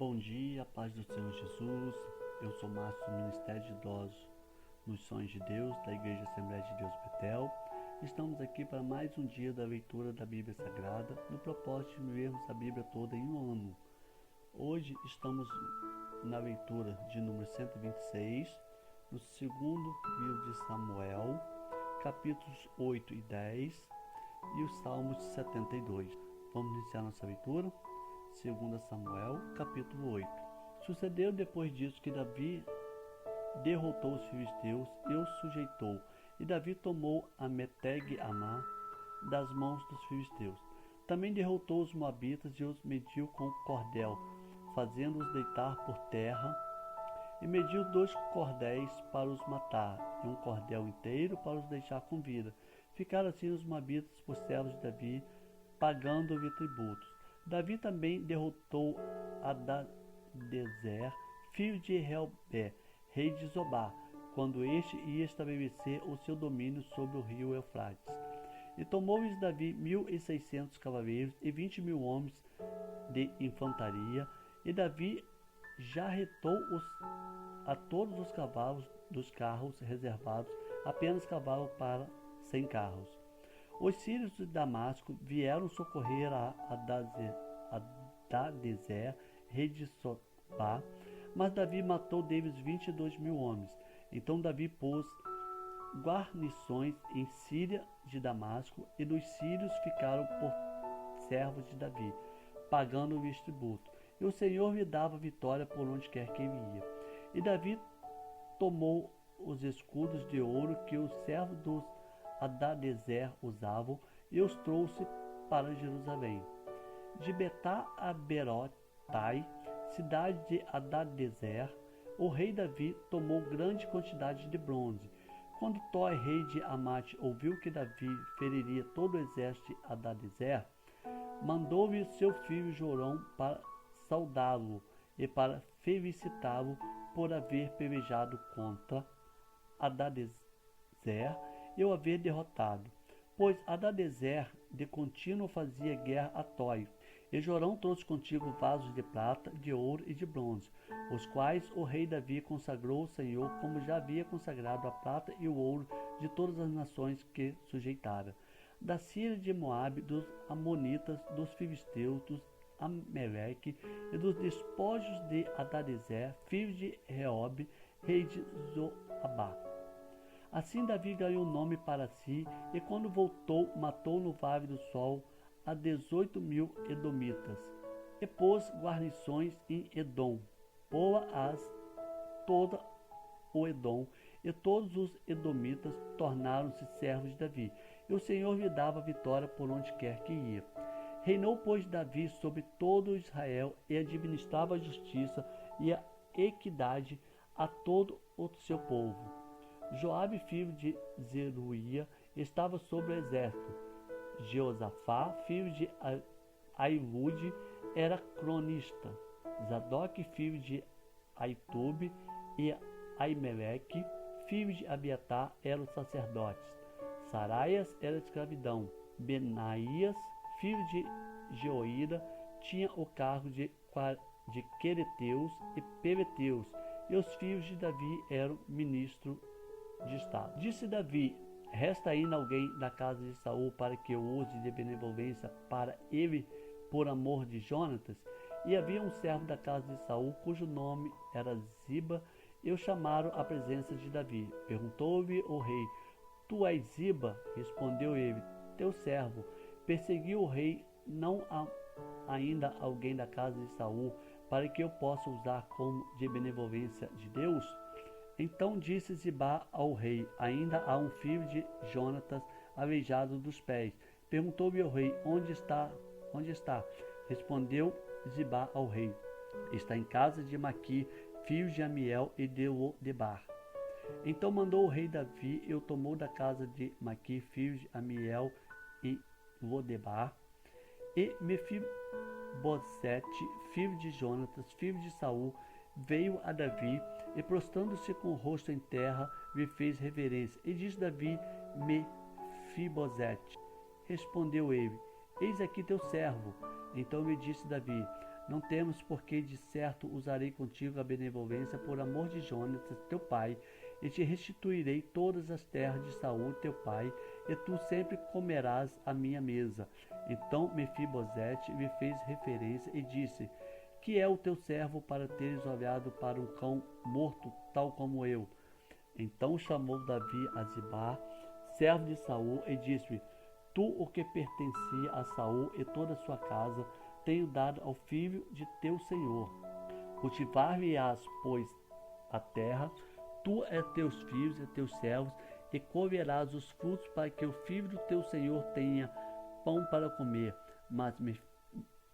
Bom dia, paz do Senhor Jesus. Eu sou Márcio do Ministério de Idosos nos Sonhos de Deus, da Igreja Assembleia de Deus Betel. Estamos aqui para mais um dia da leitura da Bíblia Sagrada, no propósito de lermos a Bíblia toda em um ano. Hoje estamos na leitura de número 126, no segundo livro de Samuel, capítulos 8 e 10 e os Salmos 72. Vamos iniciar nossa leitura? 2 Samuel, capítulo 8. Sucedeu depois disso que Davi derrotou os filisteus e os sujeitou, e Davi tomou a Meteg-Amá das mãos dos filisteus. Também derrotou os moabitas e os mediu com cordel, fazendo-os deitar por terra, e mediu 2 cordéis para os matar, e um cordel inteiro para os deixar com vida. Ficaram assim os moabitas por servos de Davi, pagando-lhe tributos. Davi também derrotou Hadadezer, filho de Reobé, rei de Zobá, quando este ia estabelecer o seu domínio sobre o rio Eufrates. E tomou-lhes Davi 1.600 cavaleiros e 20.000 homens de infantaria, e Davi jarretou a todos os cavalos dos carros reservados, apenas cavalo para 100 carros. Os sírios de Damasco vieram socorrer a Hadadezer, rei de Zobá, mas Davi matou deles 22.000 homens. Então Davi pôs guarnições em Síria de Damasco, e dos sírios ficaram por servos de Davi, pagando-lhes tributo. E o Senhor lhe dava vitória por onde quer que ele ia. E Davi tomou os escudos de ouro que os servos dos Hadadezer usavam e os trouxe para Jerusalém. De Betá a Berotai, cidade de Hadadezer, o rei Davi tomou grande quantidade de bronze. Quando Toi, rei de Amate, ouviu que Davi feriria todo o exército de Hadadezer, mandou-lhe seu filho Jorão para saudá-lo e para felicitá-lo por haver pelejado contra Hadadezer e o haver derrotado, pois Hadadezer de contínuo fazia guerra a Toi. E Jorão trouxe contigo vasos de prata, de ouro e de bronze, os quais o rei Davi consagrou ao Senhor, como já havia consagrado a prata e o ouro de todas as nações que sujeitara, da Síria, de Moabe, dos Amonitas, dos filisteus, dos Ameleque e dos despojos de Hadadezer, filho de Reobe, rei de Zobá. Assim Davi ganhou nome para si, e quando voltou, matou no Vale do Sol a 18.000 edomitas, e pôs guarnições em Edom, poa-as toda o Edom, e todos os edomitas tornaram-se servos de Davi, e o Senhor lhe dava vitória por onde quer que ia. Reinou, pois, Davi sobre todo Israel, e administrava a justiça e a equidade a todo o seu povo. Joabe, filho de Zeruia, estava sobre o exército. Jeosafá, filho de Ailude, era cronista. Zadok, filho de Aitube, e Aimeleque, filho de Abiatar, eram sacerdotes. Saraias era escravidão. Benaías, filho de Jeoída, tinha o cargo de quereteus e peleteus, e os filhos de Davi eram ministros de Estado. Disse Davi: resta ainda alguém da casa de Saul para que eu use de benevolência para ele por amor de Jonatas? E havia um servo da casa de Saul, cujo nome era Ziba, e o chamaram à presença de Davi. Perguntou-lhe o rei: tu és Ziba? Respondeu ele: teu servo. Perseguiu o rei: não há ainda alguém da casa de Saul para que eu possa usar como de benevolência de Deus? Então disse Ziba ao rei: ainda há um filho de Jonatas aleijado dos pés. Perguntou-lhe o rei: onde está? Respondeu Ziba ao rei: está em casa de Maqui, filho de Amiel e de Lodebar. Então mandou o rei Davi, e o tomou da casa de Maqui, filho de Amiel e Lodebar. E Mefibosete, filho de Jonatas, filho de Saul, veio a Davi, e prostrando-se com o rosto em terra, lhe fez reverência. E disse Davi: Mefibosete. Respondeu ele: eis aqui teu servo. Então lhe disse Davi: Não temas, porque de certo usarei contigo a benevolência por amor de Jonatas, teu pai, e te restituirei todas as terras de Saul, teu pai, e tu sempre comerás à minha mesa. Então Mefibosete me fez referência e disse: que é o teu servo para teres olhado para um cão morto, tal como eu? Então chamou Davi a Ziba, servo de Saul, e disse-lhe: tu, o que pertencia a Saul e toda a sua casa, tenho dado ao filho de teu senhor. Cultivar-me-ás, pois, a terra, tu e teus filhos e teus servos, e colherás os frutos para que o filho do teu senhor tenha pão para comer. Mas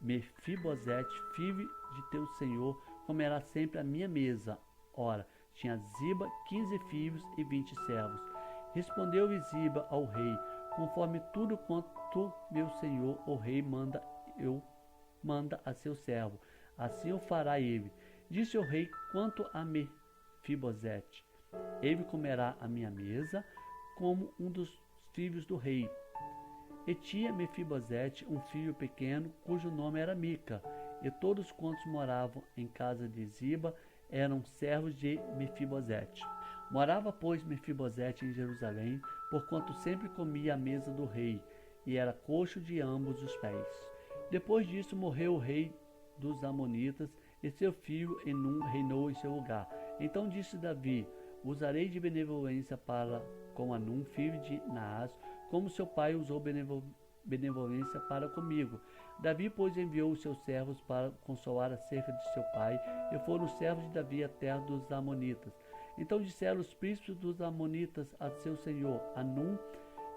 Mefibosete, filho de teu senhor, comerá sempre à minha mesa. Ora, tinha Ziba 15 filhos e 20 servos. Respondeu Ziba ao rei: conforme tudo quanto meu senhor, o rei, manda a seu servo, assim o fará ele. Disse o rei: quanto a Mefibosete, ele comerá à minha mesa como um dos filhos do rei. E tinha Mefibosete um filho pequeno, cujo nome era Mica, e todos quantos moravam em casa de Ziba eram servos de Mefibosete. Morava, pois, Mefibosete em Jerusalém, porquanto sempre comia à mesa do rei, e era coxo de ambos os pés. Depois disso morreu o rei dos Amonitas, e seu filho Enum reinou em seu lugar. Então disse Davi: usarei de benevolência para com Anum, filho de Naás, como seu pai usou benevolência para comigo. Davi, pois, enviou os seus servos para consolar acerca de seu pai, e foram os servos de Davi à terra dos Amonitas. Então disseram os príncipes dos Amonitas a seu senhor Anum: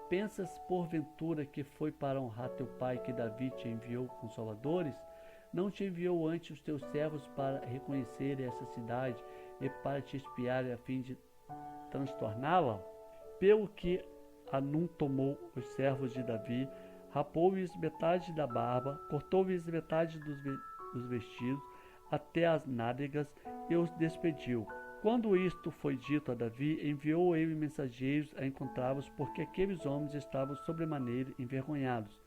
pensas porventura que foi para honrar teu pai que Davi te enviou consoladores? Não te enviou antes os teus servos para reconhecer essa cidade e para te espiar a fim de transtorná-la? Pelo que Anum tomou os servos de Davi, rapou-lhes metade da barba, cortou-lhes metade dos vestidos até as nádegas e os despediu. Quando isto foi dito a Davi, enviou ele mensageiros a encontrá-los, porque aqueles homens estavam sobremaneira envergonhados.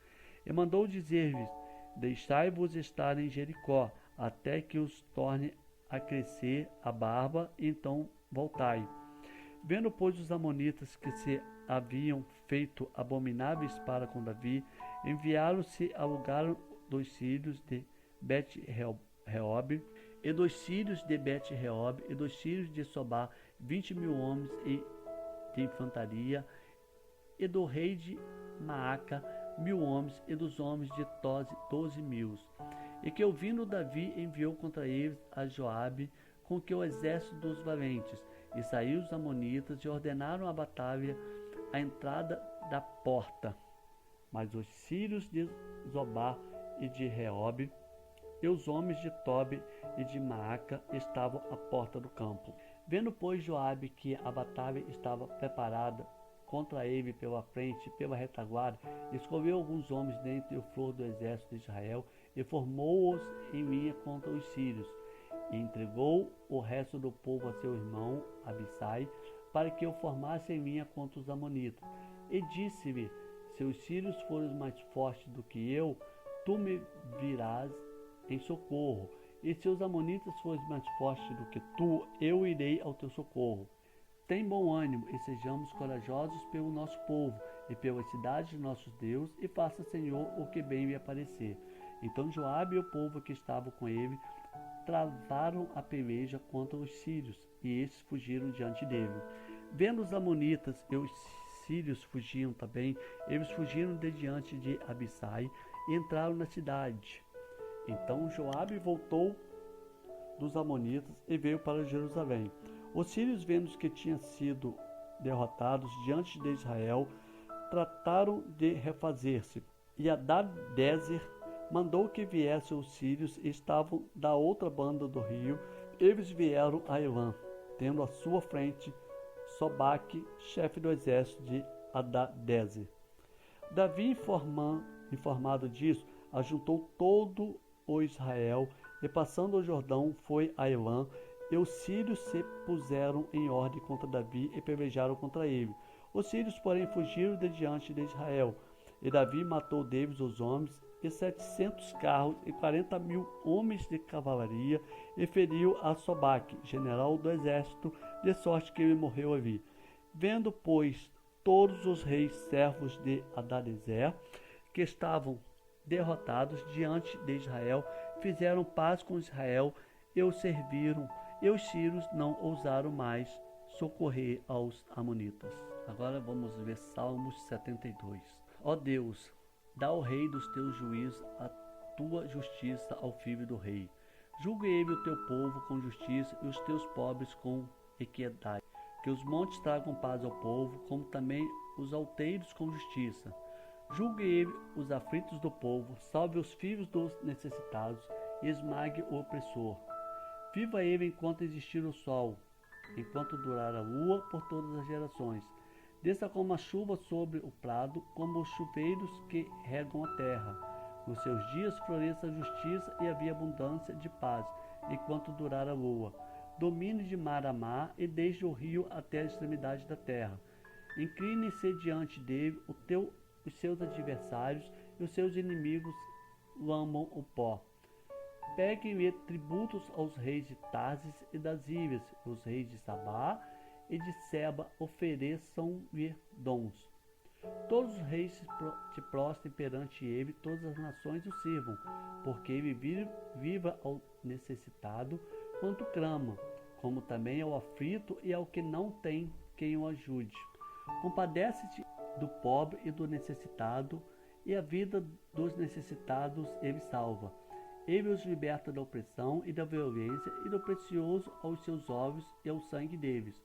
E mandou dizer-lhes: deixai-vos estar em Jericó, até que os torne a crescer a barba, e então voltai. Vendo, pois, os amonitas que se haviam feito abomináveis para com Davi, enviaram-se ao lugar dos sírios de Bet-Reob, e dos sírios de Bet-Reob, e dos sírios de Sobá, 20.000 homens de infantaria, e do rei de Maaca, 1.000 homens, e dos homens de Toze, 12.000. E que, ouvindo Davi, enviou contra eles a Joabe, com que o exército dos valentes. E saíram os amonitas e ordenaram a batalha à entrada da porta. Mas os sírios de Zobá e de Reob, e os homens de Tobi e de Maaca estavam à porta do campo. Vendo, pois, Joabe que a batalha estava preparada contra ele pela frente e pela retaguarda, escolheu alguns homens dentre o flor do exército de Israel e formou-os em linha contra os sírios. E entregou o resto do povo a seu irmão Abissai, para que o formasse em linha contra os amonitas. E disse-lhe: se os sírios forem mais fortes do que eu, tu me virás em socorro. E se os amonitas forem mais fortes do que tu, eu irei ao teu socorro. Tem bom ânimo e sejamos corajosos pelo nosso povo e pelas cidades de nossos deuses, e faça, Senhor, o que bem lhe aparecer. Então Joabe e o povo que estava com ele travaram a peleja contra os sírios, e estes fugiram diante dele. Vendo os amonitas e os sírios fugiam também, eles fugiram de diante de Abissai e entraram na cidade. Então Joabe voltou dos amonitas e veio para Jerusalém. Os sírios, vendo que tinham sido derrotados diante de Israel, trataram de refazer-se. E Hadadezer mandou que viessem os sírios, e estavam da outra banda do rio. Eles vieram a Elã, tendo à sua frente Sobaque, chefe do exército de Hadadezer. Davi, informado disso, ajuntou todo o Israel, e passando o Jordão foi a Elã. E os sírios se puseram em ordem contra Davi e pelejaram contra ele. Os sírios, porém, fugiram de diante de Israel. E Davi matou deles os homens, e 700 carros, e 40.000 homens de cavalaria, e feriu a Sobaque, general do exército, de sorte que ele morreu ali. Vendo, pois, todos os reis servos de Hadadezer, que estavam derrotados diante de Israel, fizeram paz com Israel e o serviram, e os sírios não ousaram mais socorrer aos amonitas. Agora vamos ver Salmos 72. Ó Deus, dá ao rei dos teus juízos a tua justiça ao filho do rei. Julgue ele o teu povo com justiça e os teus pobres com equidade. Que os montes tragam paz ao povo, como também os alteiros com justiça. Julgue ele os aflitos do povo, salve os filhos dos necessitados e esmague o opressor. Viva ele enquanto existir o sol, enquanto durar a lua por todas as gerações. Desça como a chuva sobre o prado, como os chuveiros que regam a terra. Nos seus dias floresça a justiça e havia abundância de paz, enquanto durar a lua. Domine de mar a mar e desde o rio até a extremidade da terra. Incline-se diante dele os seus adversários e os seus inimigos lamam o pó. Peguem-lhe tributos aos reis de Tarsis e das ilhas, os reis de Sabá e de Seba ofereçam-lhe dons. Todos os reis se prostrem perante ele, todas as nações o sirvam, porque ele viva ao necessitado quanto clama, como também ao aflito e ao que não tem quem o ajude. Compadece-te do pobre e do necessitado, e a vida dos necessitados ele salva. Ele os liberta da opressão e da violência, e do precioso aos seus ovos e ao sangue deles.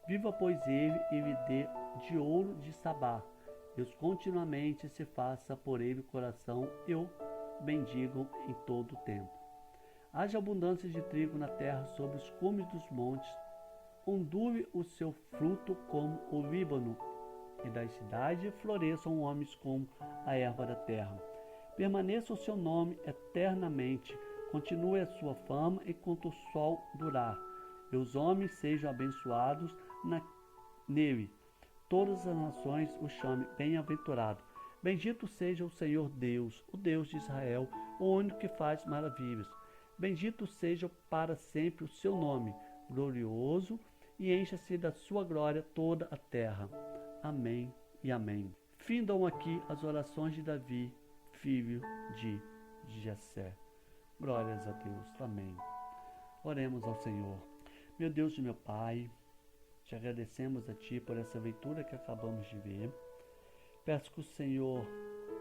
Viva, pois, ele e lhe dê de ouro de Sabá. Deus continuamente se faça por ele coração e o bendigam em todo o tempo. Haja abundância de trigo na terra sobre os cumes dos montes, ondule o seu fruto como o Líbano, e das cidades floresçam homens como a erva da terra. Permaneça o seu nome eternamente, continue a sua fama enquanto o sol durar, e os homens sejam abençoados nele. Todas as nações o chamem bem-aventurado. Bendito seja o Senhor Deus, o Deus de Israel, o único que faz maravilhas. Bendito seja para sempre o seu nome, glorioso, e encha-se da sua glória toda a terra. Amém e amém. Findam aqui as orações de Davi, filho de Jessé. Glórias a Deus. Amém. Oremos ao Senhor. Meu Deus e meu Pai, te agradecemos a Ti por essa leitura que acabamos de ver. Peço que o Senhor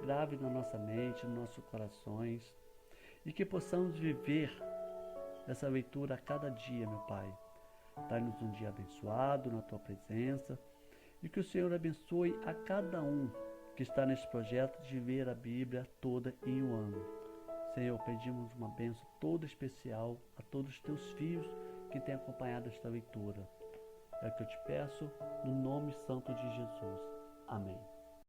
grave na nossa mente, nos nossos corações, e que possamos viver essa leitura a cada dia, meu Pai. Dai-nos um dia abençoado na Tua presença, e que o Senhor abençoe a cada um que está nesse projeto de ler a Bíblia toda em um ano. Senhor, pedimos uma bênção toda especial a todos os Teus filhos que têm acompanhado esta leitura. É o que eu te peço, no nome santo de Jesus. Amém.